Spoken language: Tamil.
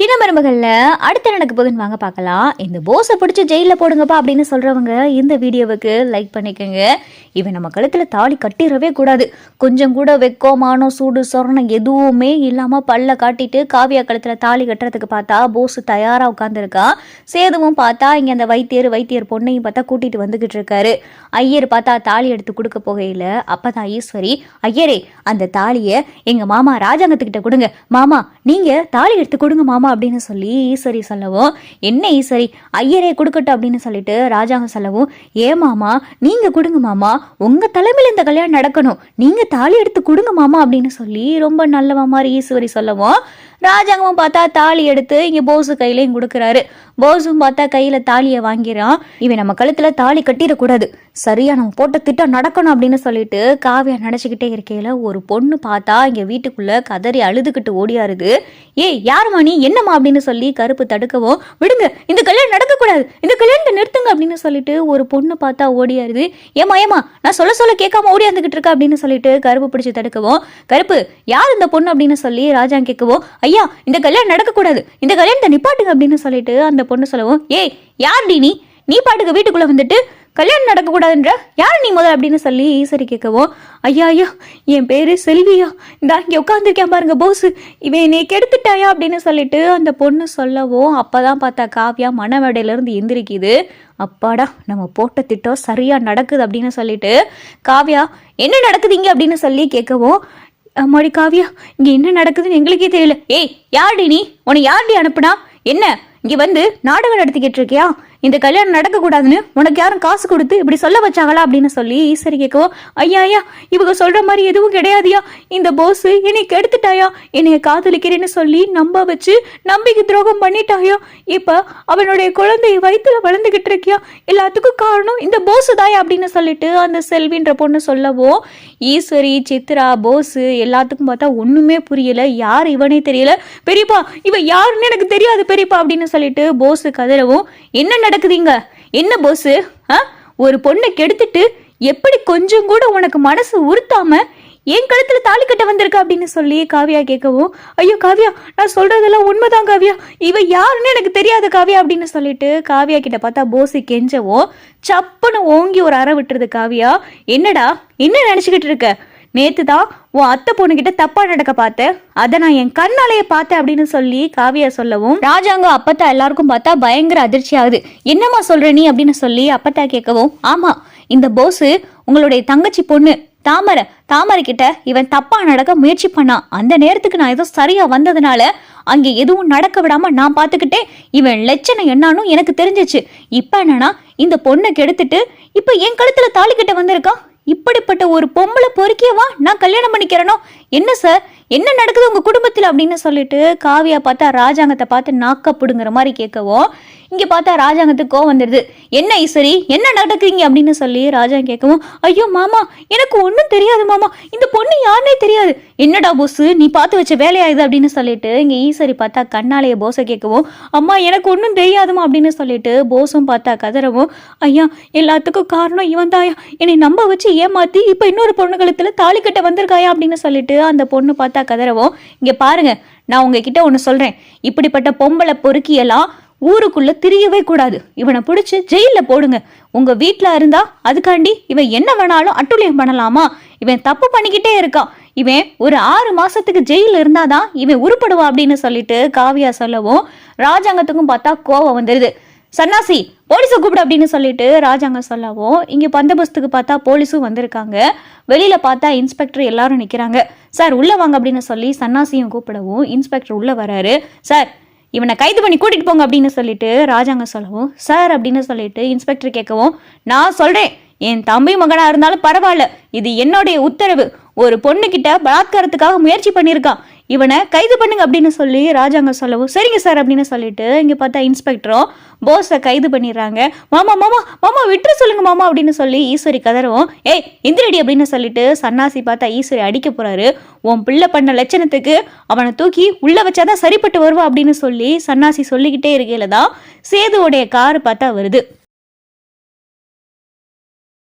சின்ன மருமகள்ல அடுத்து நடக்க போகுதுன்னு வாங்க பார்க்கலாம். இந்த போஸை பிடிச்சி ஜெயிலில் போடுங்கப்பா அப்படின்னு சொல்றவங்க இந்த வீடியோவுக்கு லைக் பண்ணிக்கோங்க. இவன் நம்ம கழுத்துல தாலி கட்டிடவே கூடாது. கொஞ்சம் கூட வெக்கமானோ சூடு சொரணம் எதுவுமே இல்லாம பல்ல காட்டிட்டு காவியா கழுத்துல தாலி கட்டுறதுக்கு பார்த்தா போஸ் தயாரா உட்காந்துருக்கா. சேதுவும் பார்த்தா இங்க அந்த வைத்தியர் பொண்ணையும் பார்த்தா கூட்டிட்டு வந்துகிட்டு இருக்காரு. ஐயர் பார்த்தா தாலி எடுத்து கொடுக்க போகையில அப்பதான் ஈஸ்வரி, ஐயரே அந்த தாலியை எங்க மாமா ராஜாங்கத்துக்கிட்ட கொடுங்க, மாமா நீங்க தாலி எடுத்து கொடுங்க மாமா அப்படின்னு சொல்லி ஈஸ்வரி சொல்லவும், என்ன ஈஸ்வரி ஐயரே கொடுக்கட்டும் அப்படின்னு சொல்லிட்டு ராஜாங்க சொல்லவும், ஏ மாமா நீங்க கொடுங்க மாமா, உங்க தலைமையில இந்த கல்யாணம் நடக்கணும், நீங்க தாலி எடுத்து கொடுங்க மாமா அப்படின்னு சொல்லி ரொம்ப நல்லவா மாதிரி ஈஸ்வரி சொல்லவும், ராஜாங்கமும் பார்த்தா தாலி எடுத்து இங்க போஸு கையிலையும் கொடுக்குறாரு. போஸும் பார்த்தா கையில தாலியை வாங்கிறான். இவன் நம்ம கழுத்துல தாலி கட்டிடக்கூடாது, சரியா நம்ம போட்ட திட்டம் நடக்கணும் அப்படின்னு சொல்லிட்டு காவியா நினைச்சுக்கிட்டே இருக்கையில ஒரு பொண்ணு பார்த்தா இங்க வீட்டுக்குள்ள கதறி அழுதுகிட்டு ஓடியாருது. ஏய் யாருமா நீ, என்னம்மா அப்படின்னு சொல்லி கருப்பு தடுக்கவும், விடுங்க இந்த கல்யாணம் நடக்கக்கூடாது, இந்த கல்யாணத்தை நிறுத்துங்க அப்படின்னு சொல்லிட்டு ஒரு பொண்ணு பார்த்தா ஓடியாருது. ஏமா நான் சொல்ல கேட்காம ஓடியாந்துகிட்டு இருக்கா அப்படின்னு சொல்லிட்டு கருப்பு பிடிச்சி தடுக்கவும், கருப்பு யார் இந்த பொண்ணு அப்படின்னு சொல்லி ராஜா கேட்கவும், ஐயா இந்த கல்யாணம் நடக்கக்கூடாது, இந்த கல்யாணத்தை நிப்பாட்டுங்க அப்படின்னு சொல்லிட்டு அந்த பொண்ணு சொல்லவும், ஏய் யார் நீ பாட்டுக்கு வீட்டுக்குள்ள வந்துட்டு கல்யாணம் நடக்கக்கூடாதுன்ற யார் நீ முதல் அப்படின்னு சொல்லி ஈஸ்வரி கேட்கவும், ஐயா என் பேரு செல்வியா, இந்த இங்கே உட்காந்துருக்கேன் பாருங்க போஸ், இவன் என்னை கெடுத்துட்டாயா அப்படின்னு சொல்லிட்டு அந்த பொண்ணு சொல்லவும், அப்பதான் பார்த்தா காவியா மனவடையிலிருந்து எந்திரிக்குது. அப்பாடா நம்ம போட்ட திட்டம் சரியா நடக்குது அப்படின்னு சொல்லிட்டு காவியா என்ன நடக்குதுங்க அப்படின்னு சொல்லி கேட்கவும், அம்மாடி காவியா இங்க என்ன நடக்குதுன்னு எங்களுக்கே தெரியல, ஏய் யார்டி நீ, உன்னை யார்டி அனுப்புனா, என்ன இங்க வந்து நாடகம் நடத்திக்கிட்டு இருக்கியா, இந்த கல்யாணம் நடக்கக்கூடாதுன்னு உனக்கு யாரும் காசு கொடுத்து இப்படி சொல்ல வச்சாங்களா அப்படின்னு சொல்லி ஈஸ்வரி கேட்கவும், ஐயா இவங்க சொல்ற மாதிரி எதுவும் கிடையாதுயா, இந்த போஸ் என்னை கெடுத்துட்டாயா, என்னைய காதலிக்கிறேன்னு சொல்லி நம்ப வச்சு நம்பிக்கை துரோகம் பண்ணிட்டாயா, இப்ப அவனுடைய குழந்தைய வயிற்றுல வளர்ந்துகிட்டு இருக்கியா, எல்லாத்துக்கும் காரணம் இந்த போஸ் தாயா அப்படின்னு சொல்லிட்டு அந்த செல்வின்ற பொண்ணு சொல்லவும், ஈஸ்வரி சித்ரா போஸ் எல்லாத்துக்கும் பார்த்தா ஒண்ணுமே புரியல, யார் இவனே தெரியல, பெரியப்பா இவ யாருன்னு எனக்கு தெரியாது பெரியப்பா அப்படின்னு சொல்லிட்டு போஸ் கதறவும், என்ன நடக்குதுங்க, என்ன போஸ் ஒரு பொண்ணை கெடுத்துட்டு எப்படி கொஞ்சம் கூட உனக்கு மனசு உறுத்தாம என் கழுத்துல தாலி கட்ட வந்திருக்கா அப்படின்னு சொல்லி காவியா கேட்கவும், ஐயோ காவியா நான் சொல்றதெல்லாம் உண்மைதான் காவியா, இவ யாருன்னு எனக்கு தெரியாது காவியா அப்படின்னு சொல்லிட்டு காவியா கிட்ட பார்த்தா போஸ் கெஞ்சவும், சப்புன்னு ஓங்கி ஒரு அறை விட்டுருது காவியா. என்னடா என்ன நினைச்சுக்கிட்டு இருக்க, நேத்து தான் உன் அத்தை பொண்ணுகிட்ட தப்பா நடக்க பார்த்தேன், அதை நான் என் கண்ணாலேயே பார்த்தேன் அப்படின்னு சொல்லி காவியா சொல்லவும், ராஜாங்க அப்பத்தா எல்லாருக்கும் பார்த்தா பயங்கர அதிர்ச்சி ஆகுது. என்னம்மா சொல்ற நீ அப்படின்னு சொல்லி அப்பத்தா கேட்கவும், ஆமா இந்த போஸ் உங்களுடைய தங்கச்சி பொண்ணு தாமரை கிட்ட இவன் தப்பா நடக்க முயற்சி பண்ணான், அந்த நேரத்துக்கு நான் ஏதோ சரியா வந்ததுனால அங்கே எதுவும் நடக்க விடாம நான் பார்த்துக்கிட்டே இவன் லட்சணம் என்னான்னு எனக்கு தெரிஞ்சிச்சு. இப்ப என்னன்னா இந்த பொண்ணை கெடுத்துட்டு இப்ப என் கழுத்துல தாலி கிட்ட வந்திருக்கான், இப்படிப்பட்ட ஒரு பொம்பளை பொறுக்கியவா நான் கல்யாணம் பண்ணிக்கிறனோ, என்ன சார் என்ன நடக்குது உங்க குடும்பத்தில் அப்படின்னு சொல்லிட்டு காவியா பார்த்தா ராஜாங்கத்தை பார்த்து நாக்கப்படுங்கிற மாதிரி கேட்கவும், இங்க பார்த்தா ராஜாங்கத்துக்கு கோவம் வந்துடுது. என்ன ஈஸ்வரி என்ன நடக்குறீங்க அப்படின்னு சொல்லி ராஜாங்க கேட்கவும், ஐயோ மாமா எனக்கு ஒன்றும் தெரியாது மாமா, இந்த பொண்ணு யாருன்னே தெரியாது, என்னடா போஸ் நீ பார்த்து வச்ச வேலையாயுது அப்படின்னு சொல்லிட்டு இங்க ஈஸ்வரி பார்த்தா கண்ணாலேயே போஸை கேட்கவும், அம்மா எனக்கு ஒன்றும் தெரியாதுமா அப்படின்னு சொல்லிட்டு போஸும் பார்த்தா கதறவும், ஐயா எல்லாத்துக்கும் காரணம் இவன் தாயா, என்னை நம்ப வச்சு ஏமாத்தி இப்ப இன்னொரு பொண்ணு கழுத்துல தாலி கட்ட வந்திருக்காயா அப்படின்னு சொல்லிட்டு அந்த பொண்ணு பார்த்தா கதறவும், இங்க பாருங்க நான் உங்ககிட்ட ஒண்ணு சொல்றேன், இப்படிப்பட்ட பொம்பளை பொறுக்கியெல்லாம் ஊருக்குள்ள திரியவே கூடாது, இவனை பிடிச்சு ஜெயில போடுங்க, உங்க வீட்டுல இருந்தா அதுக்காண்டி இவன் என்ன வேணாலும் அட்டுழியம் பண்ணலாமா, இவன் தப்பு பண்ணிக்கிட்டே இருக்கான், இவன் ஒரு 6 மாசத்துக்கு ஜெயில இருந்தாதான் இவன் உருப்படுவா அப்படின்னு சொல்லிட்டு காவியா சொல்லவும், ராஜாங்கத்துக்கும் பார்த்தா கோவம் வந்துருது. சன்னாசி போலீஸை கூப்பிடு அப்படின்னு சொல்லிட்டு ராஜாங்க சொல்லவும், இங்க பந்தோபஸ்துக்கு பார்த்தா போலீஸும் வந்திருக்காங்க. வெளியில பார்த்தா இன்ஸ்பெக்டர் எல்லாரும் நிக்கிறாங்க. சார் உள்ள வாங்க அப்படின்னு சொல்லி சன்னாசியும் கூப்பிடவும் இன்ஸ்பெக்டர் உள்ள வராரு. சார் இவனை கைது பண்ணி கூட்டிட்டு போங்க அப்படின்னு சொல்லிட்டு ராஜாங்க சொல்லவும், சார் அப்படின்னு சொல்லிட்டு இன்ஸ்பெக்டர் கேட்கவும், நான் சொல்றேன் என் தம்பி மகனா இருந்தாலும் பரவாயில்ல, இது என்னுடைய உத்தரவு, ஒரு பொண்ணு கிட்ட பலாத்காரத்துக்காக முயற்சி பண்ணியிருக்கான், இவனை கைது பண்ணுங்க அப்படின்னு சொல்லி ராஜாங்க சொல்லவும், சரிங்க சார் அப்படின்னு சொல்லிட்டு இங்க பார்த்தா இன்ஸ்பெக்டரும் போஸை கைது பண்ணிடுறாங்க. மாமா மாமா மாமா விட்டுரு சொல்லுங்க மாமா அப்படின்னு சொல்லி ஈஸ்வரி கதறவும், ஏய் எந்திரடி அப்படின்னு சொல்லிட்டு சன்னாசி பார்த்தா ஈஸ்வரி அடிக்க போறாரு. உன் பிள்ளை பண்ண லட்சணத்துக்கு அவனை தூக்கி உள்ள வச்சாதான் சரிப்பட்டு வருவா அப்படின்னு சொல்லி சன்னாசி சொல்லிக்கிட்டே இருக்கையில தான் சேதுவோடைய காரு பார்த்தா வருது.